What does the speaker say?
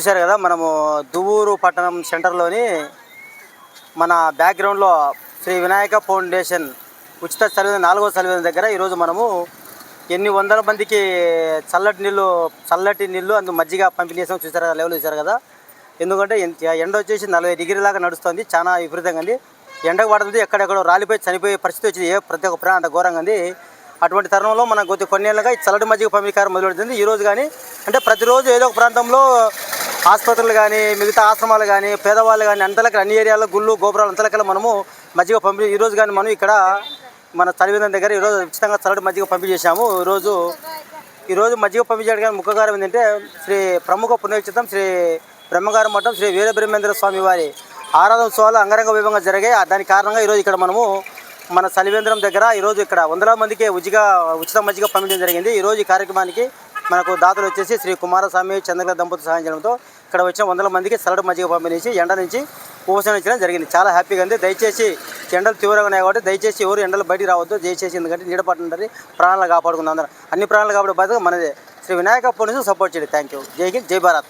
చూశారు కదా, మనము దువ్వూరు పట్టణం సెంటర్లోని మన బ్యాక్గ్రౌండ్లో శ్రీ వినాయక ఫౌండేషన్ ఉచిత చలివేంద్రం 4వ చలివేంద్రం దగ్గర ఈరోజు మనము ఎన్ని వందల మందికి చల్లటి నీళ్ళు అందు మజ్జిగ పంపిణీ చేసాం. చూసారు కదా, లెవెల్ చూసారు కదా. ఎందుకంటే ఎండ వచ్చేసి 40 డిగ్రీల దాకా నడుస్తుంది, చాలా విపరీతంగా ఉంది. ఎండకు పడుతుంది, ఎక్కడెక్కడో రాలిపోయి చనిపోయే పరిస్థితి వచ్చింది, ప్రతి ఒక్క ప్రాణం అంత ఘోరంగా ఉంది. అటువంటి తరుణంలో మనం కొన్ని ఏళ్ళుగా ఈ చల్లటి మజ్జిగ పంపిణీ కార్యక్రమం మొదలెడుతుంది. ఈరోజు కానీ అంటే ప్రతిరోజు ఏదో ఒక ప్రాంతంలో ఆసుపత్రులు కానీ మిగతా ఆశ్రమాలు కానీ పేదవాళ్ళు కానీ అంతలకి అన్ని ఏరియాలో గుళ్ళు గోపురాలు అంతలకల్లా మనము మజ్జిగ పంపిణీ ఈరోజు కానీ మనం ఇక్కడ మన చలివేంద్రం దగ్గర ఈరోజు ఉచితంగా చల్లటి మజ్జిగ పంపిణీ చేశాము. ఈరోజు మజ్జిగ పంపిణీ చేయడానికి ముఖ్య కారణం ఏంటంటే శ్రీ ప్రముఖ పుణ్యక్షేత్రం శ్రీ బ్రహ్మగారి మఠం శ్రీ వీరబ్రహ్మేంద్ర స్వామి వారి ఆరాధనోత్సవాలు అంగరంగ వైభవంగా జరిగాయి. దాని కారణంగా ఈరోజు ఇక్కడ మనము మన చలివేంద్రం దగ్గర ఈరోజు ఇక్కడ వందల మందికి ఉచిత మజ్జిగ పంపిణీ జరిగింది. ఈరోజు ఈ కార్యక్రమానికి మనకు దాతలు వచ్చేసి శ్రీ కుమారస్వామి చంద్రకళ దంపతుల సహాయం చేయడంతో ఇక్కడ వచ్చిన వందల మందికి చల్లటి మజ్జిగ పంపిణీ చేసి ఎండ నుంచి ఉపశమించడం జరిగింది. చాలా హ్యాపీగా ఉంది. దయచేసి ఎండలు తీవ్రంగా ఉన్నాయి కాబట్టి దయచేసి ఎవరు ఎండలు బయటికి రావద్దు దయచేసి, ఎందుకంటే నీడ పట్టుంటారు, ప్రాణాలు కాపాడుకుందాం. అందరం అన్ని ప్రాణాలు కాపాడే బాధ్యత మనదే. శ్రీ వినాయక ఫౌండేషన్ సపోర్ట్ చేయండి. Thank you. జై హింద్, జై భారత్.